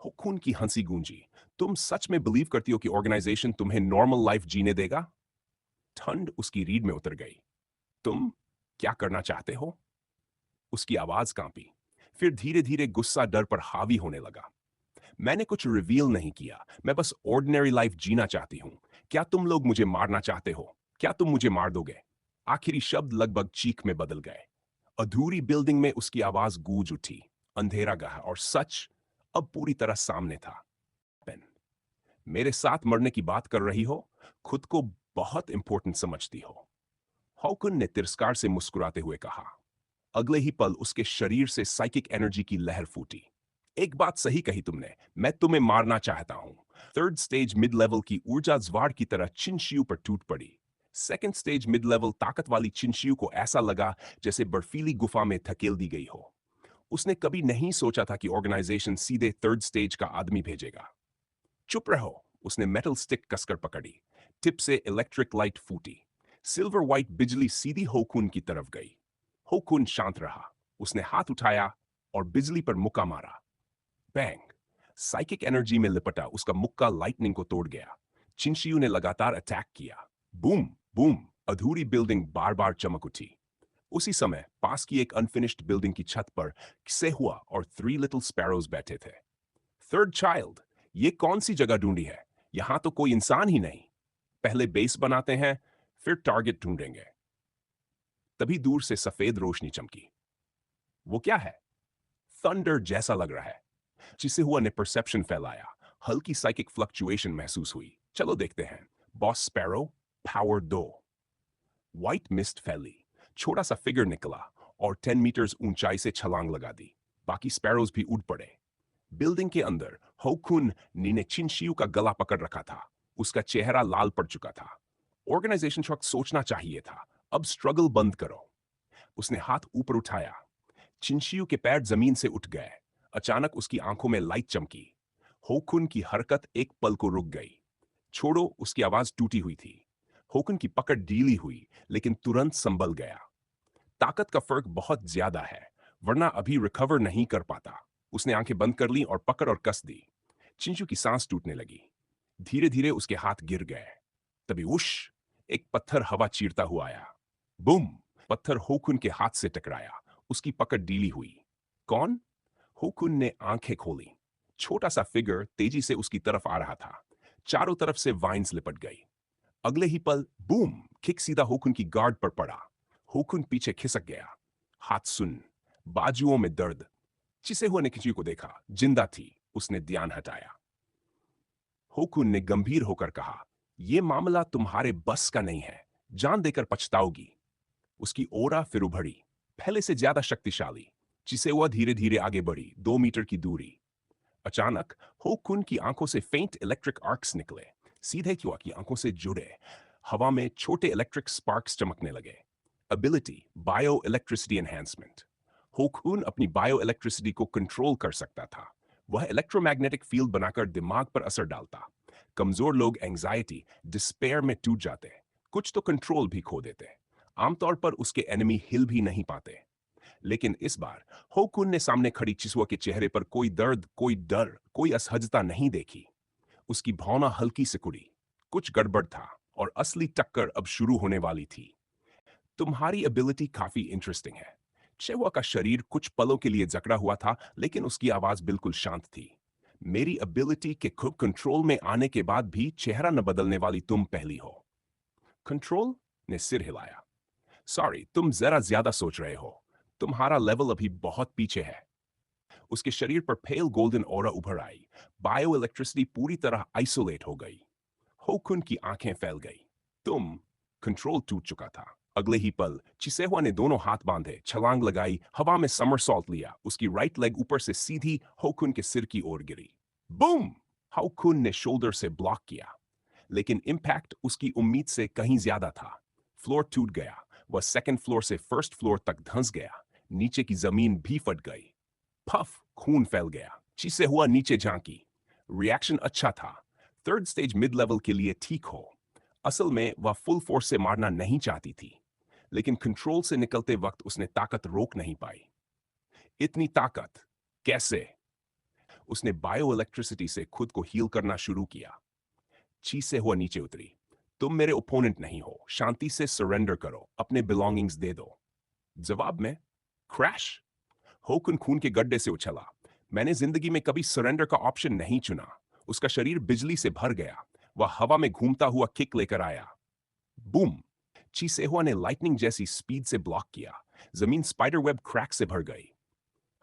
S1: होकुन की हंसी गूंजी। तुम सच में बिलीव करती हो कि ऑर्गेनाइजेशन तुम्हें नॉर्मल लाइफ जीने देगा? ठंड उसकी रीढ़ में उतर गई। तुम क्या करना चाहते हो? उसकी आवाज कांपी। फिर धीरे धीरे गुस्सा डर पर हावी होने लगा। मैंने कुछ रिवील नहीं किया, मैं बस ऑर्डिनरी लाइफ जीना चाहती हूं। क्या तुम लोग मुझे मारना चाहते हो? क्या तुम मुझे मार दोगे? आखिरी शब्द लगभग चीख में बदल गए। अधूरी बिल्डिंग में उसकी आवाज गूंज उठी। अंधेरा गया और सच अब पूरी तरह सामने था। पेन, मेरे साथ मरने की बात कर रही हो? खुद को बहुत इंपॉर्टेंट समझती हो? हॉकुन ने तिरस्कार से मुस्कुराते हुए कहा। अगले ही पल उसके शरीर से साइकिक एनर्जी की लहर फूटी। एक बात सही कही तुमने, मैं तुम्हें मारना चाहता हूं। थर्ड स्टेज मिड लेवल की ऊर्जा ज्वार की तरह चिनशियू पर टूट पड़ी। सेकंड स्टेज मिड लेवल ताकत वाली चिनशियू को ऐसा लगा जैसे बर्फीली गुफा में धकेल दी गई हो। उसने कभी नहीं सोचा था कि ऑर्गेनाइजेशन सीधे थर्ड स्टेज का आदमी भेजेगा। चुप रहो, उसने मेटल स्टिक कसकर पकड़ी। टिप से इलेक्ट्रिक लाइट फूटी। सिल्वर व्हाइट बिजली सीधी होकुन की तरफ गई। होकुन शांत रहा। उसने हाथ उठाया और बिजली पर मुक्का मारा। बैंग! साइकिक एनर्जी में लिपटा उसका मुक्का लाइटनिंग को तोड़ गया। चिनशियू ने लगातार अटैक किया। बूम बूम, अधूरी बिल्डिंग बार बार चमक उठी। उसी समय पास की एक अनफिनिश्ड बिल्डिंग की छत पर सेहुआ और 3 लिटिल स्पैरोज बैठे थे। थर्ड चाइल्ड, ये कौन सी जगह ढूंढी है? यहां तो कोई इंसान ही नहीं। पहले बेस बनाते हैं, फिर टारगेट ढूंढेंगे। तभी दूर से सफेद रोशनी चमकी। वो क्या है? थंडर जैसा लग रहा है। जिसे हुआ ने परसेप्शन फैलाया। हल्की साइकिक फ्लक्चुएशन महसूस हुई। चलो देखते हैं। Boss sparrow, power 2। White mist फैली। छोटा सा फिगर निकला और 10 मीटर्स ऊंचाई से छलांग लगा दी। बाकी स्पैरोज भी उड़ पड़े। बिल्डिंग के अंदर होकुन ने चिनशियू का गला पकड़ रखा था। उसका चेहरा लाल पड़ चुका था। ऑर्गेनाइजेशन वक्त सोचना चाहिए था, अब स्ट्रगल बंद करो। उसने हाथ ऊपर उठाया। चिनशियू के पैर जमीन से उठ गए। अचानक उसकी आंखों में लाइट चमकी। होकुन की हरकत एक पल को रुक गई। छोड़ो, उसकी आवाज टूटी हुई थी। होकुन की पकड़ ढीली हुई, लेकिन तुरंत संभल गया। ताकत का फर्क बहुत ज्यादा है, वरना अभी रिकवर नहीं कर पाता। उसने आंखें बंद कर ली और पकड़ और कस दी। चिंचू की सांस टूटने लगी। धीरे धीरे उसके हाथ गिर गए। तभी उश, एक पत्थर हवा चीरता हुआ आया। बूम! पत्थर होकुन के हाथ से टकराया। उसकी पकड़ ढीली हुई। कौन? होकुन ने आंखें खोली। छोटा सा फिगर तेजी से उसकी तरफ आ रहा था। चारों तरफ से वाइन्स लिपट गई। अगले ही पल बूम, किक सीधा होकुन की गार्ड पर पड़ा। होकुन पीछे खिसक गया। हाथ सुन, बाजुओं में दर्द। चिसे हुए ने किसी को देखा, जिंदा थी। उसने ध्यान हटाया। होकुन ने गंभीर होकर कहा, यह मामला तुम्हारे बस का नहीं है, जान देकर पछताओगी। उसकी ओरा फिर उभरी, पहले से ज्यादा शक्तिशाली। चिसेवा धीरे धीरे आगे बढ़ी, 2 मीटर की दूरी। अचानक होकुन की आंखों से फेंट इलेक्ट्रिक आर्क्स निकले, सीधे क्यों की आंखों से जुड़े। हवा में छोटे इलेक्ट्रिक स्पार्क्स चमकने लगे। Ability, bio electricity enhancement. होकुन अपनी बायो इलेक्ट्रिसिटी को कंट्रोल कर सकता था। वह इलेक्ट्रोमैग्नेटिक फील्ड बनाकर दिमाग पर असर डालता। कमजोर लोग एंजाइटी, डिस्पेयर में टूट जाते, कुछ तो कंट्रोल भी खो देते। आमतौर पर उसके एनिमी हिल भी नहीं पाते। लेकिन इस बार होकुन ने सामने खड़ी चिसुआ के चेहरे पर कोई दर्द, कोई डर, कोई असहजता नहीं देखी। उसकी भावना हल्की से कुड़ी। कुछ गड़बड़ था और असली टक्कर अब शुरू होने वाली थी। तुम्हारी एबिलिटी काफी इंटरेस्टिंग है। चेहुआ का शरीर कुछ पलों के लिए जकड़ा हुआ था, लेकिन उसकी आवाज बिल्कुल शांत थी। मेरी एबिलिटी के खुद कंट्रोल में आने के बाद भी चेहरा न बदलने वाली तुम पहली हो। कंट्रोल? ने सिर हिलाया। सॉरी, तुम जरा ज्यादा सोच रहे हो। तुम्हारा लेवल अभी बहुत पीछे है। उसके शरीर पर पेल गोल्डन ऑरा उभर आई। बायो इलेक्ट्रिसिटी पूरी तरह आइसोलेट हो गई। होकुन की आंखें फैल गई। तुम कंट्रोल टूट चुका था। अगले ही पल चिसेहुआ ने दोनों हाथ बांधे, छलांग लगाई, हवा में समरसॉल्ट लिया। उसकी राइट लेग ऊपर से सीधी होकुन के सिर की ओर गिरी। बूम! होकुन ने शोल्डर से ब्लॉक किया, लेकिन इम्पैक्ट उसकी उम्मीद से कहीं ज्यादा था। फ्लोर टूट गया। वह सेकंड फ्लोर से फर्स्ट फ्लोर तक धंस गया। नीचे की जमीन भी फट गई। फफ! खून फैल गया। चिसेहुआ नीचे झांकी। रिएक्शन अच्छा था। थर्ड स्टेज मिड लेवल के लिए ठीक हो। असल में वह फुल फोर्स से मारना नहीं चाहती थी, लेकिन कंट्रोल से निकलते वक्त उसने ताकत रोक नहीं पाई। इतनी ताकत कैसे? उसने बायो इलेक्ट्रिसिटी से खुद को हील करना शुरू किया। चीसे हुआ नीचे उतरी। तुम मेरे ओपोनेंट नहीं हो, शांति से सरेंडर करो, अपने बिलोंगिंग्स दे दो। जवाब में क्रैश। होकुन खून के गड्ढे से उछला। मैंने जिंदगी में कभी सरेंडर का ऑप्शन नहीं चुना। उसका शरीर बिजली से भर गया। वह हवा में घूमता हुआ किक लेकर आया। बूम! चीसेहुआ ने लाइटनिंग जैसी स्पीड से ब्लॉक किया। जमीन स्पाइडर वेब क्रैक से भर गई।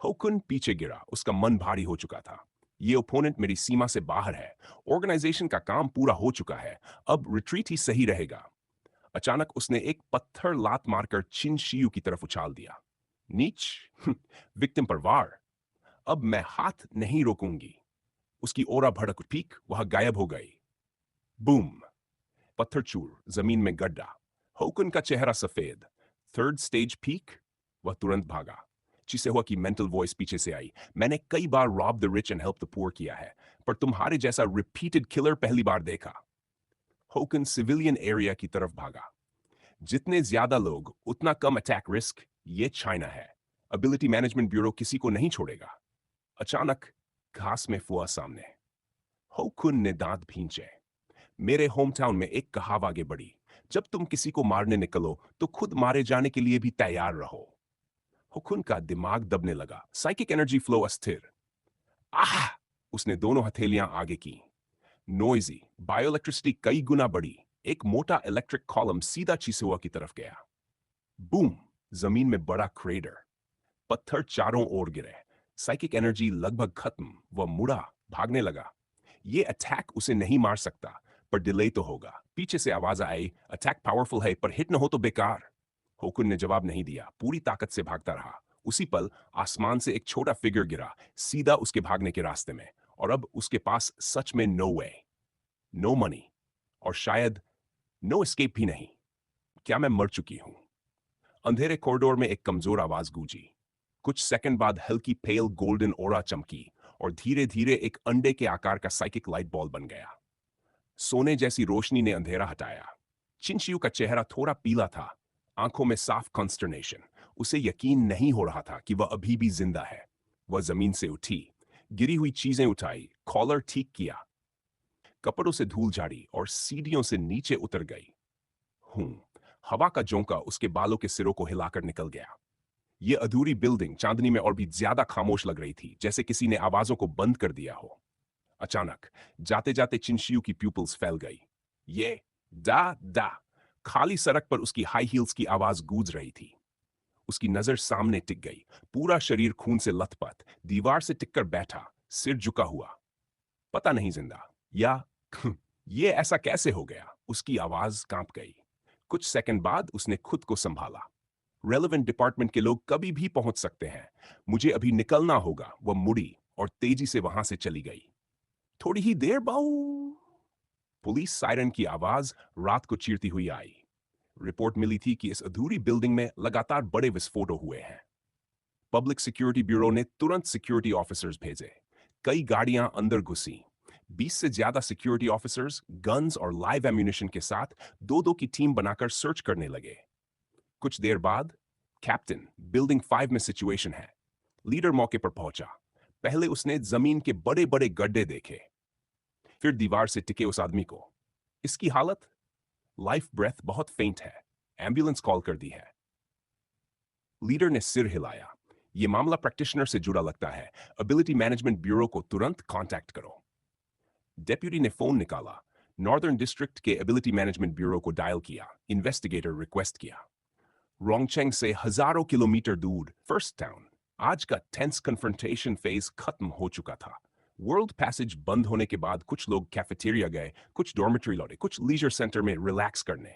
S1: होकुन पीछे गिरा। उसका मन भारी हो चुका था। ये ओपोनेंट मेरी सीमा से बाहर है। ऑर्गेनाइजेशन का काम पूरा हो चुका है। अब रिट्रीट ही सही रहेगा। अचानक उसने एक पत्थर लात मारकर चिन शियू की तरफ उछाल दिया। नीच! विक्टिम पर वार। अब मैं हाथ नहीं रोकूंगी। उसकी ओरा भड़क पीक वह गायब हो गई। बूम! पत्थर चूर, जमीन में गड्ढा। होकुन का चेहरा सफेद। Third stage peak. वह तुरंत भागा। चिसेहुआ की मेंटल वॉइस पीछे से आई। मैंने कई बार rob the rich and help the poor किया है, पर तुम्हारे जैसा रिपीटेड किलर पहली बार देखा। होकुन सिविलियन एरिया की तरफ भागा। जितने ज्यादा लोग उतना कम अटैक रिस्क। ये चाइना है। एबिलिटी मैनेजमेंट ब्यूरो किसी को नहीं छोड़ेगा। अचानक घास में फुआ सामने। होकुन ने दांत भींचे। मेरे होम टाउन में एक कहावत आगे बढ़ी। जब तुम किसी को मारने निकलो तो खुद मारे जाने के लिए भी तैयार रहो। हुकुन का दिमाग दबने लगा। साइकिक एनर्जी फ्लो अस्थिर। आह! उसने दोनों हथेलियां आगे की। नोइजी बायोइलेक्ट्रिसिटी कई गुना बढ़ी। एक मोटा इलेक्ट्रिक कॉलम सीधा चिसेहुआ की तरफ गया। बूम! जमीन में बड़ा क्रेडर। पत्थर चारों ओर गिरे। साइकिक एनर्जी लगभग खत्म। वह मुड़ा, भागने लगा। ये अटैक उसे नहीं मार सकता, पर डिले तो होगा। पीछे से आवाज आई, अटैक पावरफुल है पर हिट न हो तो बेकार। होकुन ने जवाब नहीं दिया, पूरी ताकत से भागता रहा। उसी पल आसमान से एक छोटा फिगर गिरा, सीधा उसके भागने के रास्ते में। और अब उसके पास सच में नो वे, नो मनी, और शायद नो एस्केप भी नहीं। क्या मैं मर चुकी हूं? अंधेरे कॉरिडोर में एक कमजोर आवाज गूंजी। कुछ सेकंड बाद हल्की पेल गोल्डन ओरा चमकी और धीरे धीरे एक अंडे के आकार का साइकिक लाइट बॉल बन गया। सोने जैसी रोशनी ने अंधेरा हटाया। चिंशियू का चेहरा थोड़ा पीला था, आंखों में साफ कॉन्स्टर्नेशन। उसे यकीन नहीं हो रहा था कि वह अभी भी जिंदा है। वह जमीन से उठी, गिरी हुई चीजें उठाई, कॉलर ठीक किया, कपड़ों से धूल झाड़ी और सीढ़ियों से नीचे उतर गई। हूं। हवा का झोंका उसके बालों के सिरों को हिलाकर निकल गया। यह अधूरी बिल्डिंग चांदनी में और भी ज्यादा खामोश लग रही थी, जैसे किसी ने आवाजों को बंद कर दिया हो। अचानक जाते जाते चिंशियू की प्यूपल्स फैल गई। ये डा डा। खाली सड़क पर उसकी हाई हील्स की आवाज गूंज रही थी। उसकी नजर सामने टिक गई। पूरा शरीर खून से लथपथ, दीवार से टिककर बैठा, सिर झुका हुआ। पता नहीं जिंदा या ये ऐसा कैसे हो गया? उसकी आवाज कांप गई। कुछ सेकंड बाद उसने खुद को संभाला। रेलेवेंट डिपार्टमेंट के लोग कभी भी पहुंच सकते हैं। मुझे अभी निकलना होगा। वह मुड़ी और तेजी से वहां से चली गई। थोड़ी ही देर बाऊ। पुलिस सायरन की आवाज रात को चीरती हुई आई। रिपोर्ट मिली थी कि इस अधूरी बिल्डिंग में लगातार बड़े विस्फोट हुए हैं। पब्लिक सिक्योरिटी ब्यूरो ने तुरंत सिक्योरिटी ऑफिसर्स भेजे। कई गाड़ियां अंदर घुसी। 20 से ज्यादा सिक्योरिटी ऑफिसर्स गन्स और लाइव एम्यूनिशन के साथ दो दो की टीम बनाकर सर्च करने लगे। कुछ देर बाद कैप्टन, बिल्डिंग 5 में सिचुएशन है। लीडर मौके पर पहुंचा। पहले उसने जमीन के बड़े बड़े गड्ढे देखे, फिर दीवार से टिके उस आदमी को। इसकी हालत, लाइफ ब्रेथ बहुत फेंट है। एम्बुलेंस कॉल कर दी है। लीडर ने सिर हिलाया। यह मामला प्रैक्टिशनर से जुड़ा लगता है। एबिलिटी मैनेजमेंट ब्यूरो को तुरंत कांटेक्ट करो। डेप्यूटी ने फोन निकाला। नॉर्दर्न डिस्ट्रिक्ट के एबिलिटी मैनेजमेंट ब्यूरो को डायल किया। इन्वेस्टिगेटर रिक्वेस्ट किया। रोंगचेंग से हजारों किलोमीटर दूर फर्स्ट टाउन। आज का टेंस कन्फ्रंटेशन फेज खत्म हो चुका था। वर्ल्ड पैसेज बंद होने के बाद कुछ लोग कैफेटेरिया गए, कुछ डॉर्मेटरी लौटे, कुछ लीजर सेंटर में रिलैक्स करने।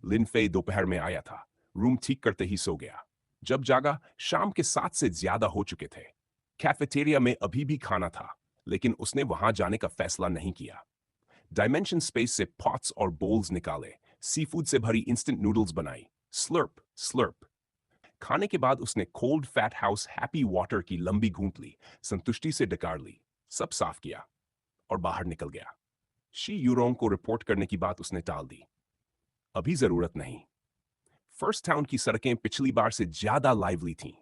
S1: लिन फेई दोपहर में आया था, रूम ठीक करते ही सो गया। जब जागा, शाम के 7 से ज्यादा हो चुके थे। कैफेटेरिया में अभी भी खाना था, लेकिन उसने वहां जाने का फैसला नहीं किया। डायमेंशन स्पेस से पॉट्स और बोल्स निकाले, सी फूड से भरी इंस्टेंट नूडल्स बनाई। Slurp slurp. खाने के बाद उसने cold fat house happy water की लंबी घूंट ली, संतुष्टि से डकार ली, सब साफ किया और बाहर निकल गया। शी यूरोंग को रिपोर्ट करने की बात उसने टाल दी। अभी जरूरत नहीं। फर्स्ट टाउन की सड़कें पिछली बार से ज्यादा लाइवली थीं।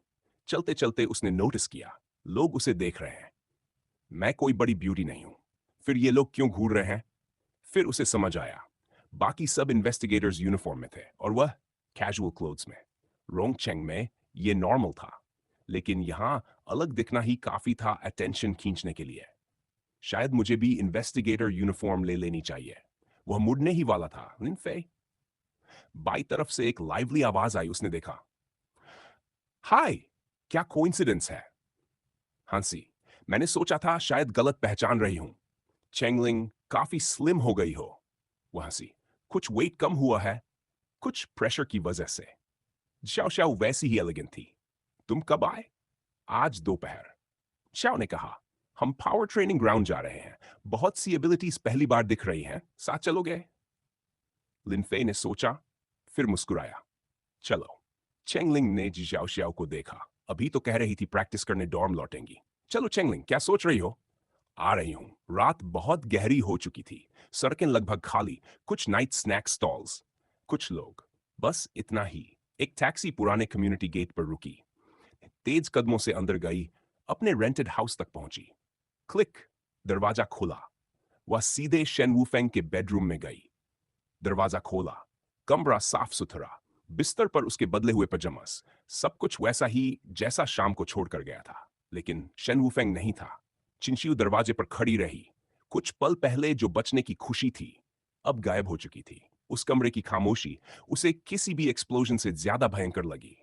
S1: चलते चलते उसने नोटिस किया, लोग उसे देख रहे हैं। मैं कोई बड़ी ब्यूटी नहीं हूं, फिर ये लोग क्यों घूर रहे हैं? फिर उसे समझ आया, बाकी सब इन्वेस्टिगेटर्स यूनिफॉर्म में थे और वह कैजुअल क्लोथ्स में। रोंगचेंग में ये नॉर्मल था, लेकिन यहां अलग दिखना ही काफी था अटेंशन खींचने के लिए। शायद मुझे भी इन्वेस्टिगेटर यूनिफॉर्म ले लेनी चाहिए। वह मुड़ने ही वाला था, लिन फेई। बाई तरफ से एक लाइवली आवाज आई, उसने देखा। हाय, क्या कोइंसिडेंस है? हांसी, मैंने सोचा था शायद गलत पहचान रही हूं। चेंगलिंग काफी स्लिम हो गई हो। वह हंसी, कुछ वेट कम हुआ है, कुछ प्रेशर की वजह से। शाओ शाओ वैसी ही एलिगेंट थी। तुम कब आए? आज दोपहर। शाओ ने कहा, हम पावर ट्रेनिंग ग्राउंड जा रहे हैं, बहुत सी एबिलिटीज पहली बार दिख रही हैं, साथ चलोगे? लिनफे ने सोचा, फिर मुस्कुराया। चलो। चेंगलिंग ने जियाओ शाओ को देखा, अभी तो कह रही थी प्रैक्टिस करने डॉर्म लौटेंगी। चलो चेंगलिंग, क्या सोच रही हो? आ रही हूं। रात बहुत गहरी हो चुकी थी, सड़कें लगभग खाली, कुछ नाइट स्नैक स्टॉल्स, कुछ लोग, बस इतना ही। एक टैक्सी पुराने कम्युनिटी गेट पर रुकी, तेज कदमों से अंदर गई, अपने रेंटेड हाउस तक पहुंची। क्लिक, दरवाजा खुला। वह सीधे शेन वुफेंग के बेडरूम में गई। दरवाजा खोला, कमरा साफ सुथरा, बिस्तर पर उसके बदले हुए पजामास, सब कुछ वैसा ही जैसा शाम को छोड़कर गया था। लेकिन शेन वुफेंग नहीं था। चिंशियू दरवाजे पर खड़ी रही। कुछ पल पहले जो बचने की खुशी थी, अब गायब हो चुकी थी। उस कमरे की खामोशी उसे किसी भी एक्सप्लोजन से ज्यादा भयंकर लगी।